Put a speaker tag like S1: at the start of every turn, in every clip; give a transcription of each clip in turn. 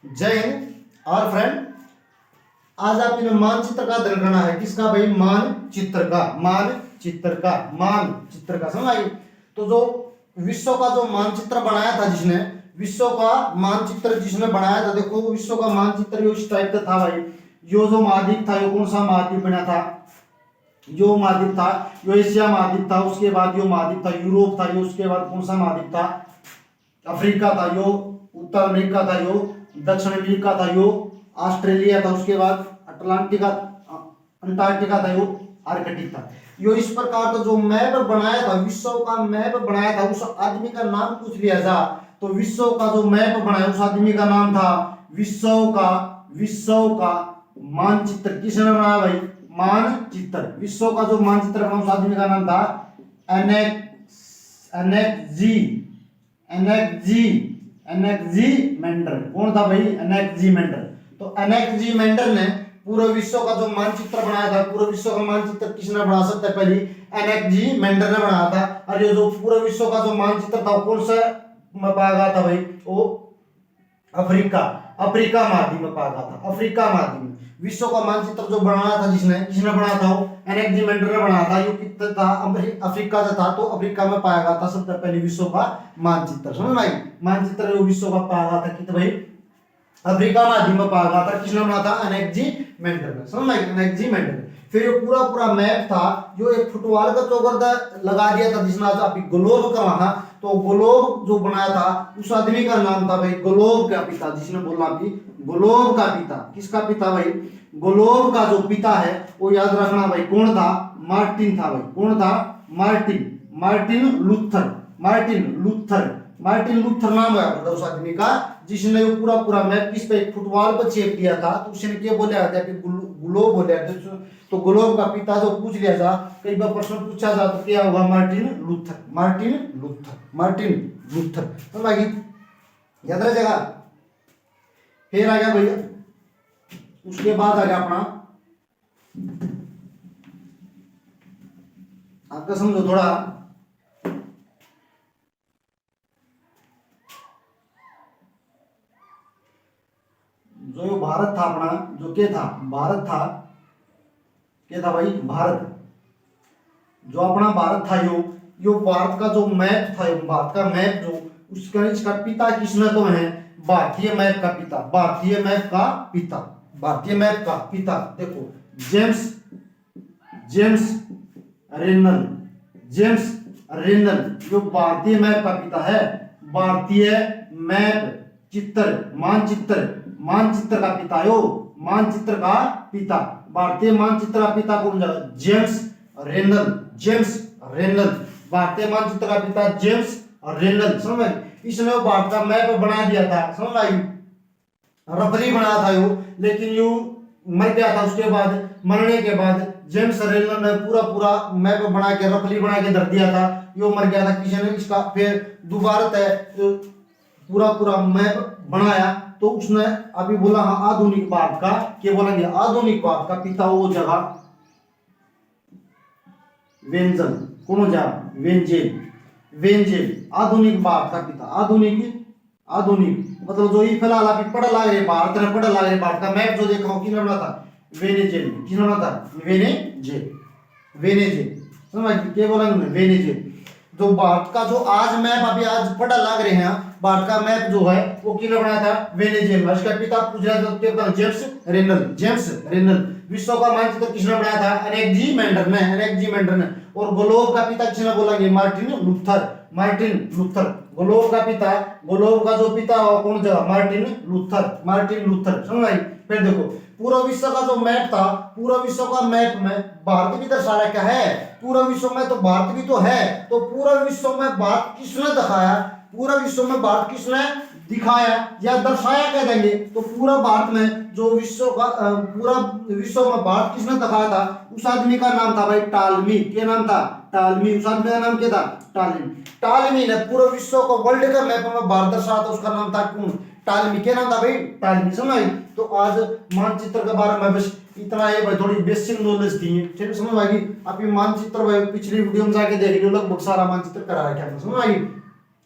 S1: जय हिंद। और फ्रेंड, आज आपने मानचित्र का अध्ययन करना है। किसका भाई? मानचित्र का। मानचित्र का समझ आई। तो जो विश्व का जो मानचित्र बनाया था, जिसने विश्व का मानचित्र जिसने बनाया था, देखो विश्व का मानचित्र इस टाइप का था भाई। यो जो महाद्वीप था, यो कौन सा महाद्वीप बना था? यो महाद्वीप था, यो एशिया महाद्वीप था। उसके बाद यो महाद्वीप था यूरोप था। यो उसके बाद कौन सा महाद्वीप था? अफ्रीका था। यो उत्तर अमेरिका था। यो दक्षिण अमेरिका था। यो ऑस्ट्रेलिया था। उसके बाद अंटार्कटिका था। यो आर्कटिक था। यो इस प्रकार का जो मैप बनाया था, विश्व का मैप बनाया था, उस आदमी का नाम पूछ लिया था। तो विश्व का जो मैप बनाया उस आदमी का नाम था विश्व का मानचित्र। किसने बनाया भाई? मानचित्र। विश्व का जो मानचित्र बना उस आदमी का नाम था एनेक्जीमेंडर। कौन था भाई? एनेक्जीमेंडर। तो एनेक्जीमेंडर ने पूरे विश्व का जो मानचित्र बनाया था, पूरे विश्व का मानचित्र किसने बना सकता है? पहले एनेक्जीमेंडर ने बनाया था। और ये जो पूरे विश्व का जो मानचित्र था कौन सा में पाया गया था भाई? वो अफ्रीका महाद्वीप में पाया गया था। अफ्रीका महाद्वीप में विश्व का मानचित्र जो बनाया था, किसने बनाया था? वो एनेक्जीमेंडर ने बनाया था। ये कितना था? अफ्रीका से था। तो अफ्रीका में पाया गया था सबसे पहले विश्व का मानचित्र। समझ में आई? मानचित्र विश्व का पाया गया था कितना भाई? अफ्रीका महाद्वीप में पाया गया था। किसने बनाया था? एनेक्जीमेंडर ने। समझ में आई? एनेक्जीमेंडर। फिर ये पूरा मैप था, जो एक फुटबॉल का चौगरदा लगा दिया था, जिसने आज आप ग्लोब का था। तो ग्लोब जो बनाया था उस आदमी का नाम था भाई ग्लोब का पिता। जिसने बोला कि ग्लोब का पिता। किसका पिता भाई? ग्लोब का जो पिता है वो याद रखना भाई कौन था? मार्टिन था भाई। कौन था? मार्टिन लूथर नाम है उस आदमी का, जिसने वो पूरा मैप किस पे? फुटबॉल पर चेप दिया था। तो उसने क्या बोला था कि ग्लोब बोला था। तो ग्लोब का पिता जो पूछ लिया था, कई बार प्रश्न पूछा था, तो क्या होगा? Martin Luther. तो बाकी याद रह जाएगा। फिर आ गया भैया, उसके बाद आ गया अपना, आपका समझो थोड़ा, जो भारत था अपना, जो क्या था? भारत था। क्या था भाई? भारत। जो अपना भारत था, यो भारत का जो मैप था, भारत का मैप जो उसका इसका पिता किसने तो है? भारतीय मैप का पिता। देखो जेम्स रेनल जो भारतीय मैप का पिता है। भारतीय मानचित्र का पिता है। मानचित्र का पिता, भारतीय मानचित्र का पिता कौन है? James Rennell. भारतीय मानचित्र का पिता जेम्स रेनल। समझ में? इसने भारत का मैप बना दिया था। समझ आई? रफली बनाया था यो, लेकिन यू मर गया था। उसके बाद, मरने के बाद जेम्स रेनल ने पूरा मैप बना के, रफली बना के धर दिया था। यो मर गया था। किसी ने इसका फिर दोबारा पूरा मैप बनाया। तो उसने अभी बोला हाँ आधुनिक भारत का, क्या बोलेंगे? आधुनिक भारत का पिता वो जगह वेंजल। कौन जा? वेंजेल। आधुनिक भारत का पिता। आधुनिक मतलब जो ही फिलहाल अभी पढ़ा ला रहे भारत का मैप जो देखा किसने बना था? वेनेजेल। किसने बना था? वेनेजेल। समझ क्या बोला उन्होंने? वेनेजेल। जो भारत का जो आज मैप अभी आज पढ़ा लग रहे हैं, भारत का मैप जो है वो किसने बनाया था? वेनेजेल। इसका पिता पूछ रहा था जेम्स रेनल। विश्व का मानचित्र किसने बनाया था? एनेक्जीमेंडर ने। और ग्लोब का पिता किसने बोलेंगे? Martin Luther. ग्लोब का जो पिता है कौन जगह? Martin Luther. समझ आई? फिर देखो पूरा विश्व का जो मैप था, पूरा विश्व का मैप में भारत भी दर्शाया क्या है? पूरा विश्व में तो भारत भी तो है। तो पूरा विश्व में भारत किसने दिखाया? पूरा विश्व में भारत किसने दिखाया या दर्शाया कह देंगे? तो पूरा भारत में जो विश्व का पूरा विश्व में भारत किसने दिखाया था? उस आदमी का नाम था भाई टालमी। क्या नाम था? टालमी। उस आदमी का नाम क्या था? टालमी ने पूरे विश्व को, वर्ल्ड के मैप में भारत दर्शाया था। उसका नाम था कौन? टालमी। क्या नाम था भाई? टालमी। समझ आई? तो आज मानचित्र के बारे में बस इतना है भाई, थोड़ी बेसिक नॉलेज थी। ठीक है? समझ आएगी? आप ये मानचित्र भाई पिछली वीडियो में जाके देख लो, लगभग सारा मानचित्र करा रखा है। समझ आएगी?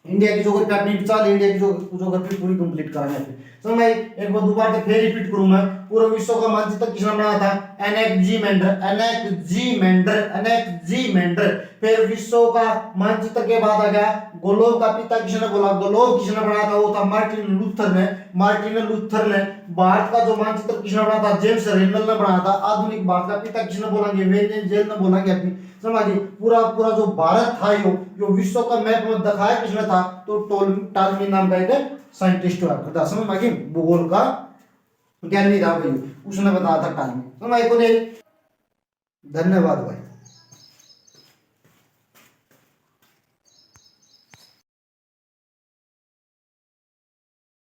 S1: इंडिया की ज्योग्राफी अपनी चाल इंडिया की ज्योग्राफी पूरी कंप्लीट कराना है। समझ में आई? एक बार दोबारा से फिर रिपीट करूं मैं, पूरे विश्व का मानचित्र किसने बनाया था? एनेक्जीमेंडर। फिर विश्व का मानचित्र के बाद आ गया ग्लोब का पिता किसने बोला? ग्लोब किसने बनाया था? वो था मार्टिन लूथर ने। भारत का जो मानचित्र किसने बनाया था? जेम्स रेनल ने बनाया था। आधुनिक भारत का पिता किसने बोलेंगे? वेनेजिएला ने बोलेंगे अपनी। समझिए पूरा पूरा जो भारत था यो विश्व का मैप में दिखाया किसने था? तो टॉलमी नाम का एक साइंटिस्ट हुआ था। समझ में आ गई? भूगोल का ज्ञानी था भाई, उसने बताया था टॉलमी। समझ में आई? धन्यवाद भाई।